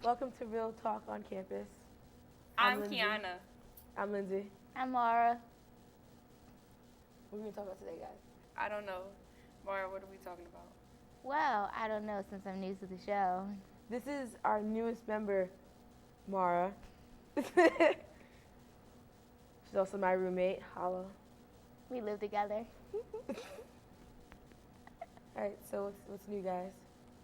Welcome to Real Talk on Campus. I'm Lindsay. Quiana. I'm Lindsay. I'm Mara. What are we going to talk about today, guys? I don't know. Mara, what are we talking about? Well, I don't know since I'm new to the show. This is our newest member, Mara. She's also my roommate, Hollow. We live together. All right, so what's new, guys?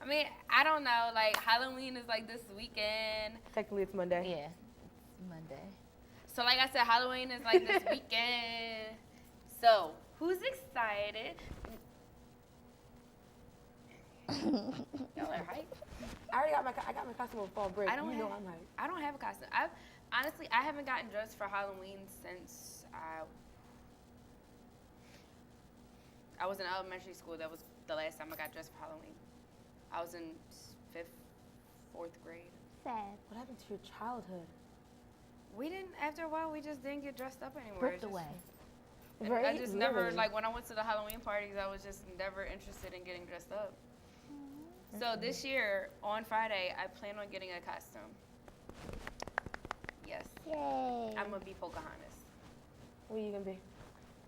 I mean, I don't know. Like, Halloween is like this weekend. Technically, it's Monday. Yeah, it's Monday. So, like I said, Halloween is like this weekend. So, who's excited? Y'all are hype. I got my costume on fall break. I don't know have- I'm hyped. I don't have a costume. Honestly, I haven't gotten dressed for Halloween since I was in elementary school. That was the last time I got dressed for Halloween. I was in 4th grade. Sad. What happened to your childhood? We didn't, after a while, we just didn't get dressed up anymore. Ripped It's just- away. Right? I just never, Literally. like when I went to the Halloween parties, I was just never interested in getting dressed up. So this year, on Friday, I plan on getting a costume. Yes. Yay. I'm going to be Pocahontas. What are you going to be?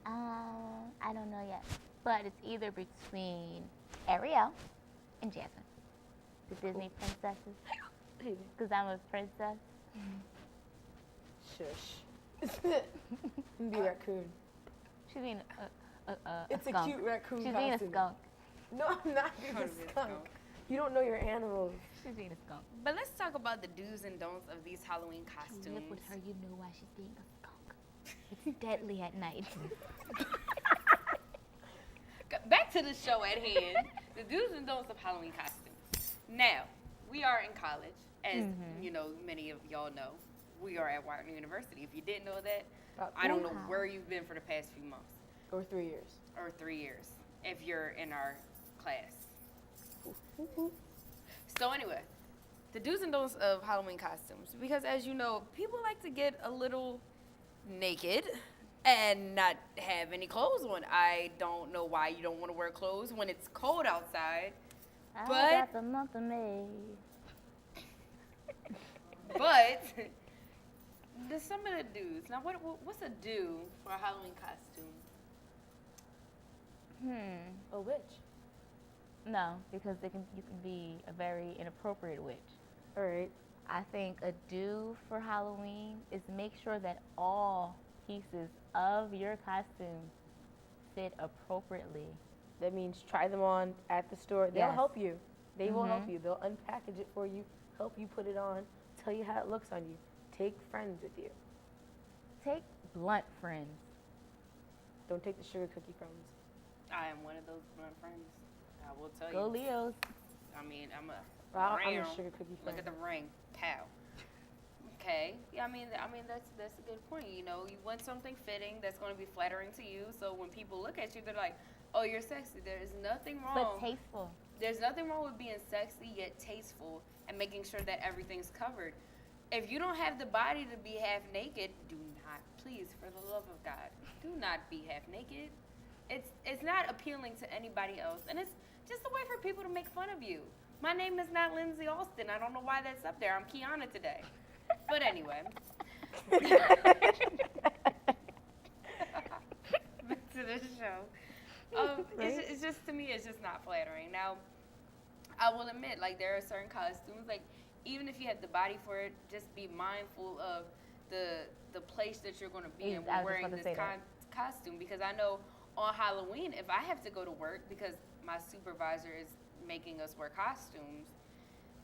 I don't know yet. But it's either between Ariel and Jasmine. The Disney princesses. Because I'm a princess. Shush. I'm be a raccoon. She's being a It's skunk. a cute raccoon She's costume. being a skunk. No, I'm not being Trying a to be a skunk. skunk. You don't know your animals. She's being a skunk. But let's talk about the do's and don'ts of these Halloween You costumes. live with her, you know why she's being a skunk. It's deadly at night. Back to the show at hand. The do's and don'ts of Halloween costumes. Now, we are in college, as you know, many of y'all know. We are at Wharton University. If you didn't know that, I don't know Wow. where you've been for the past few months Or 3 years. or 3 years if you're in our class. So anyway, the do's and don'ts of Halloween costumes. Because as you know, people like to get a little naked and not have any clothes on. I don't know why you don't want to wear clothes when it's cold outside. I But- got the month of May. But there's some of the do's. Now, what's a do for a Halloween costume? A witch. No, because you can be a very inappropriate witch. All right. I think a do for Halloween is make sure that all pieces of your costume fit appropriately. That means try them on at the store. They'll Yes. help you. They will help Mhm. you. They'll unpackage it for you, help you put it on, tell you how it looks on you. Take friends with you. Take blunt friends. Don't take the sugar cookie friends. I am one of those blunt friends. I will tell Go you. Leos. I mean, I'm a I'm a round. sugar cookie friend. Look at the ring. Pow. Okay. Yeah, I mean that's a good point. You know, you want something fitting that's going to be flattering to you. So when people look at you, they're like, "Oh, you're sexy." There is nothing wrong. But tasteful. There's nothing wrong with being sexy yet tasteful and making sure that everything's covered. If you don't have the body to be half naked, do not, please, for the love of God, do not be half naked. It's not appealing to anybody else, and it's just a way for people to make fun of you. My name is not Lindsay Alston. I don't know why that's up there. I'm Quiana today. But anyway. Back to the show. It's just, to me, it's just not flattering. Now, I will admit, like, there are certain costumes, like, even if you have the body for it, just be mindful of the place that you're going to be in I was when just wearing about to this say that. costume. Because I know on Halloween, if I have to go to work because my supervisor is making us wear costumes,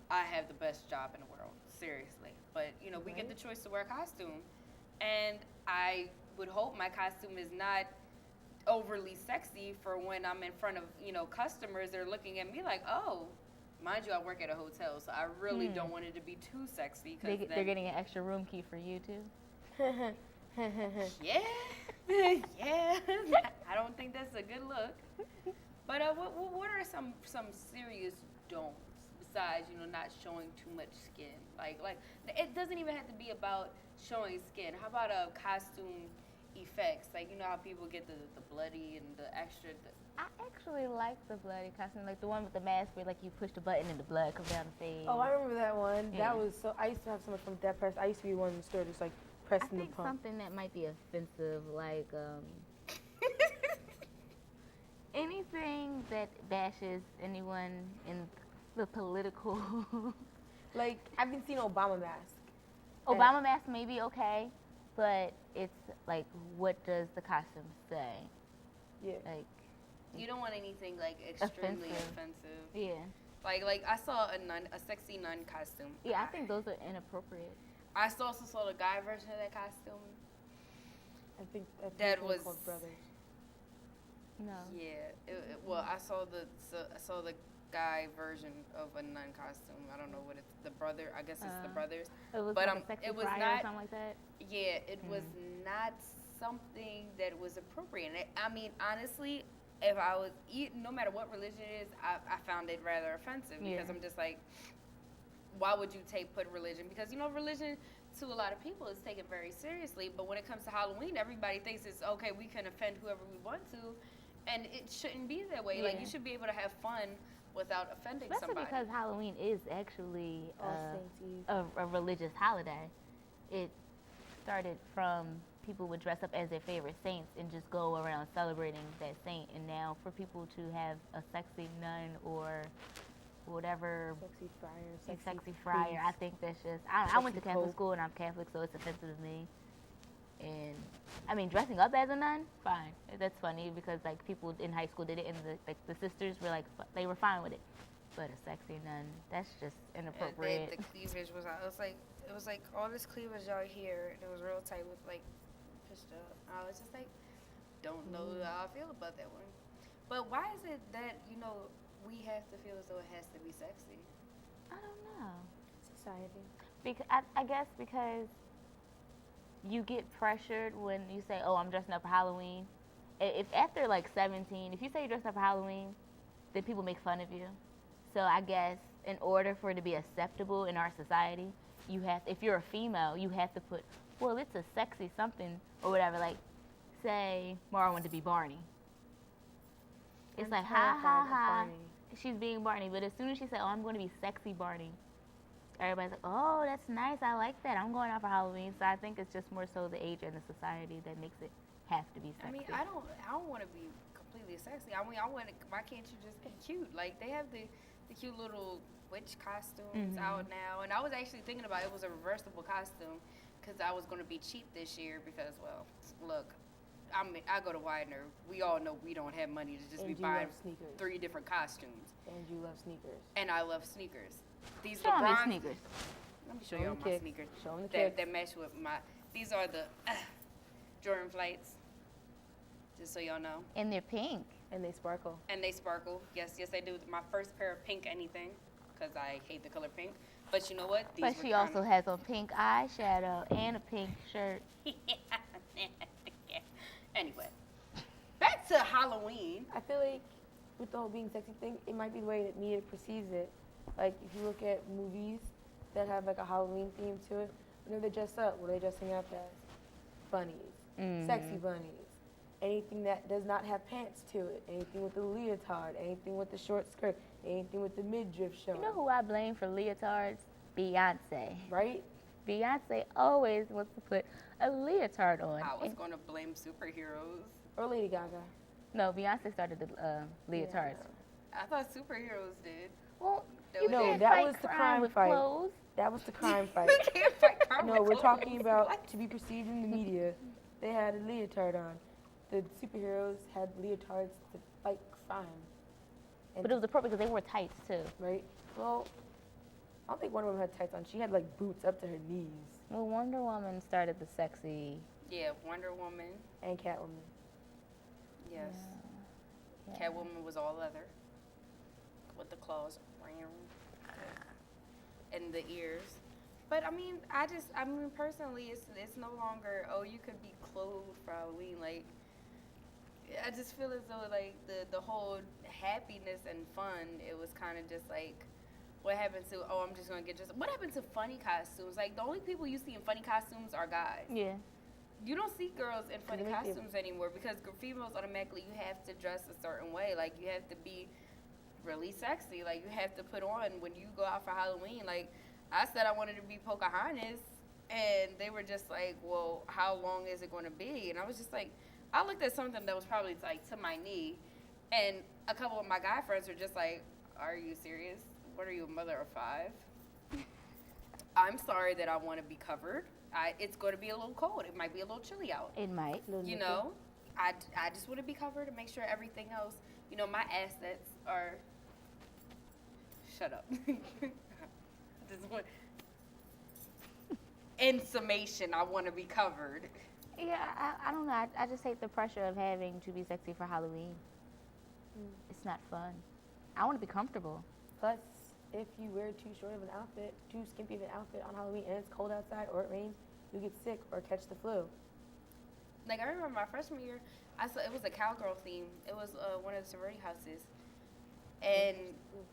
I have the best job in the world, seriously. But, you know, we get the choice to wear a costume. And I would hope my costume is not overly sexy for when I'm in front of, you know, customers. They're looking at me like, oh, mind you, I work at a hotel, so I really don't want it to be too sexy. They're getting an extra room key for you too. Yeah, yeah. I don't think that's a good look. But what are some serious don'ts besides, you know, not showing too much skin? Like it doesn't even have to be about showing skin. How about a costume effects. Like, you know how people get the bloody and the extra. I actually like the bloody costume, like the one with the mask where like you push the button and the blood comes down the face. Oh, I remember that one. Yeah. That was so. I used to have someone from that press. I used to be one in the store just like I pressing the think pump. something that might be offensive, like anything that bashes anyone in the political. Like I haven't seen Obama mask. Obama mask may be okay, but it's like, what does the costume say? Yeah. Like, You don't want anything like extremely Offensive. offensive. yeah. Like I saw a sexy nun costume. Yeah, I think those are inappropriate. I also saw the guy version of that costume. I think That they were was- called brothers. No. Yeah. Well, I saw the guy version of a nun costume. I don't know what it's the brother. I guess it's the brothers. It was But, like a sexy it was friar not- or something like that. Yeah, it was not something that was appropriate. And I mean, honestly, if I was, no matter what religion it is, I found it rather offensive because Yeah. I'm just like, why would you put religion? Because, religion to a lot of people is taken very seriously. But when it comes to Halloween, everybody thinks it's okay, we can offend whoever we want to. And it shouldn't be that way. Like, Yeah. you should be able to have fun without offending Especially somebody. because Halloween is actually All Saints Eve. a religious holiday. It started from people would dress up as their favorite saints and just go around celebrating that saint. And now for people to have a sexy nun or whatever, Sexy friar. sexy friar, I priest. think that's just, I went to Sexy Catholic pope. school and I'm Catholic, so it's offensive to me. And I mean, dressing up as a nun, fine. That's funny because like people in high school did it, and the sisters were like, they were fine with it. But a sexy nun, that's just inappropriate. The cleavage was out. It was like all this cleavage out here, and it was real tight with like pushed up. I was just like, don't know how I feel about that one. But why is it that we have to feel as though it has to be sexy? I don't know. Society. Because I guess because you get pressured when you say, "Oh, I'm dressing up for Halloween." If after like 17, if you say you're dressing up for Halloween, then people make fun of you. So I guess in order for it to be acceptable in our society, you have, if you're a female, you have to put, well, it's a sexy something or whatever. Like, say Mara wanted to be Barney. It's I'm like, ha terrified ha of ha. Barney. She's being Barney, but as soon as she said, "Oh, I'm going to be sexy Barney," everybody's like, "Oh, that's nice. I like that. I'm going out for Halloween." So I think it's just more so the age and the society that makes it have to be sexy. I mean, I don't want to be completely sexy. I mean, why can't you just be cute? Like they have the cute little witch costumes out now, and I was actually thinking about it was a reversible costume because I was going to be cheap this year because, well, look, I go to Widener. We all know we don't have money to just And be you buying love sneakers. 3 different costumes, And you love sneakers. and I love sneakers. These Show 'em your LeBron sneakers. Let me show Show 'em you all the my kicks. sneakers. Show 'em the that kicks. that match with my. These are the Jordan Flights. Just so y'all know. And they're pink. And they sparkle. And they sparkle. Yes, I do. My first pair of pink anything, because I hate the color pink. But you know what? These But were she also has on pink eyeshadow and a pink shirt. Anyway, back to Halloween. I feel like with the whole being sexy thing, it might be the way that media perceives it. Like if you look at movies that have like a Halloween theme to it, whenever they dress up, what are they dressing up as? Bunnies. Sexy bunnies. Anything that does not have pants to it. Anything with the leotard. Anything with the short skirt. Anything with the midriff showing. You know who I blame for leotards? Beyonce. Right? Beyonce always wants to put a leotard on. I was And- going to blame superheroes. Or Lady Gaga. no, Beyonce started the leotards. I thought superheroes did. Well, That you was No, can't that fight was the crime crime with fight. clothes. That was the crime fight. You can't fight crime No, with we're clothes. talking about to be perceived in the media. They had a leotard on. The superheroes had leotards to fight crime. And But it was appropriate because they wore tights too. right? Well, I don't think Wonder Woman had tights on. She had like boots up to her knees. Well, Wonder Woman started the sexy. Yeah, Wonder Woman. And Catwoman. Yes. Yeah. Catwoman was all leather with the claws and the ears. But I mean, personally, it's no longer, oh, you could be clothed for Halloween. Like, I just feel as though like the whole happiness and fun, it was kind of just like, what happened to, oh, I'm just gonna get dressed. What happened to funny costumes? Like, the only people you see in funny costumes are guys. Yeah. you don't see girls in funny They make you- costumes anymore because females automatically you have to dress a certain way. Like you have to be really sexy. Like you have to put on when you go out for Halloween. Like I said I wanted to be Pocahontas, and they were just like, well, how long is it going to be? And I was just like, I looked at something that was probably like to my knee, and a couple of my guy friends were just like, are you serious? What are you, a mother of 5? I'm sorry that I want to be covered. It's going to be a little cold. It might be a little chilly out. It might. You know, I just want to be covered and make sure everything else, you know, my assets are. Shut up. Just want, in summation, I want to be covered. Yeah, I don't know. I just hate the pressure of having to be sexy for Halloween. It's not fun. I want to be comfortable. Plus, if you wear too short of an outfit, too skimpy of an outfit on Halloween, and it's cold outside or it rains, you get sick or catch the flu. Like I remember my freshman year, I saw it was a cowgirl theme. It was one of the sorority houses, and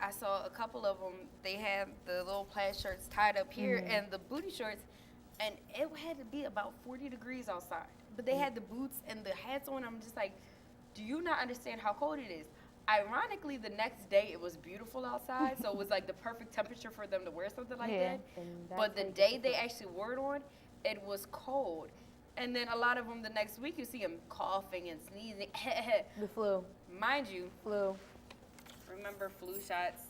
I saw a couple of them. They had the little plaid shirts tied up here and the booty shorts, and it had to be about 40 degrees outside. But they had the boots and the hats on. I'm just like, do you not understand how cold it is? Ironically, the next day it was beautiful outside, so it was like the perfect temperature for them to wear something like that. And that's But the how you day get they the flu. actually wore it on, it was cold. And then a lot of them the next week, you see them coughing and sneezing. The flu. Mind you, Flu. remember flu shots?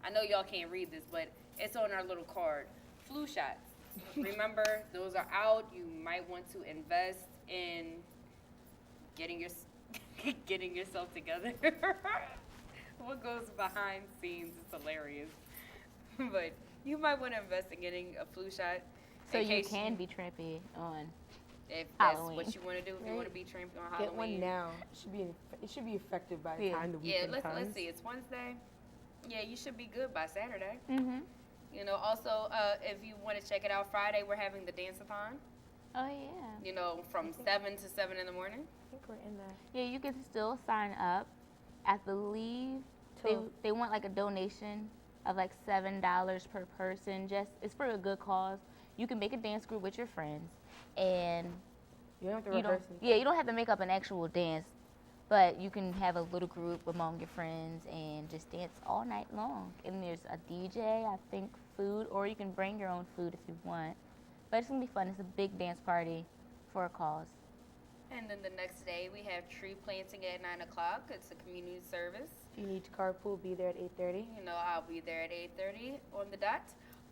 I know y'all can't read this, but it's on our little card. Flu shots. Remember, those are out. You might want to invest in getting yourself together. What goes behind scenes is hilarious. But you might want to invest in getting a flu shot. So in you case can be trippy on if that's Halloween. what you want to do. If you want to be trampy on Get Halloween. one now. It should be effective by the Yeah. time the Yeah, weekend let's comes. see. It's Wednesday. Yeah, you should be good by Saturday. Mm-hmm. You know, also, if you want to check it out, Friday we're having the dance-a-thon. Oh, yeah. You know, from 7 to 7 in the morning. I think we're in that. Yeah, you can still sign up. I believe they want like a donation of like $7 per person. It's for a good cause. You can make a dance group with your friends, and You don't have to rehearse it. you don't have to make up an actual dance, but you can have a little group among your friends and just dance all night long. And there's a DJ, I think, food, or you can bring your own food if you want. But it's gonna be fun. It's a big dance party for a cause. And then the next day we have tree planting at 9 o'clock. It's a community service. If you need to carpool, be there at 8:30. You know, I'll be there at 8:30 on the dot.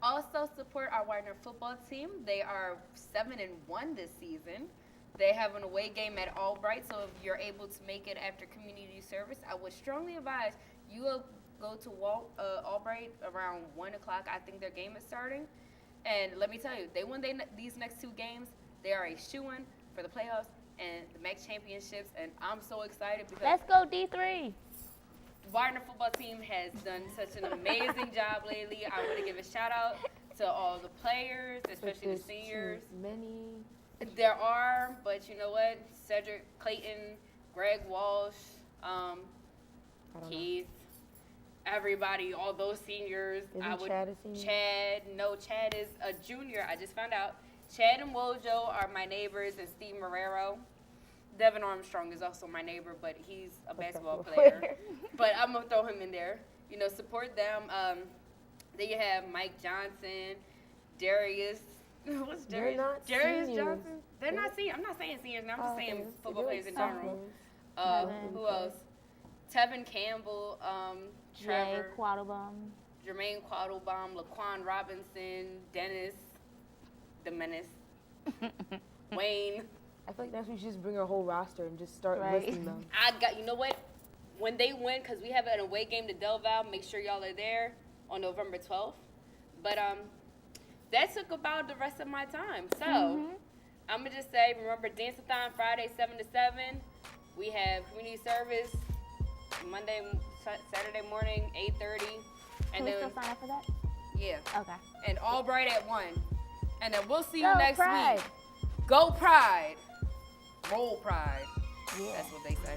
Also support our Widener football team. They are 7-1 this season. They have an away game at Albright, so if you're able to make it after community service, I would strongly advise you go to Albright around 1 o'clock. I think their game is starting. And let me tell you, they win these next 2 games. They are a shoo-in for the playoffs and the MAC championships, and I'm so excited because Let's go D3. Widener football team has done such an amazing job lately. I want to give a shout out to all the players, especially There's the seniors. too many. There are, but you know what? Cedric Clayton, Greg Walsh, I don't know. Keith, everybody, all those seniors. Isn't Chad a senior? Chad is a junior. I just found out. Chad and Wojo are my neighbors, and Steve Marrero. Devin Armstrong is also my neighbor, but he's a basketball player. But I'm going to throw him in there. You know, support them. Then you have Mike Johnson, Darius. What's Darius? They're not Darius seniors. Johnson? They're not seniors. I'm not saying seniors now. I'm just saying football players in general. Tevin. Who else? Tevin Campbell, Jay Trevor, Quattlebaum. Jermaine Quattlebaum, Laquan Robinson, Dennis, the Menace, Wayne. I feel like that's when you just bring a whole roster and just start Right. listing them. You know what? When they win, because we have an away game to Del Val, make sure y'all are there on November 12th. But that took about the rest of my time. So I'm going to just say, remember, Dance-a-thon Friday, 7 to 7. We have community service Saturday morning, 8:30. Can we still sign up for that? Yeah. Okay. And Albright at 1. And then we'll see you Go next Pride. week. Go Pride. Roll Pride. Yeah. That's what they say.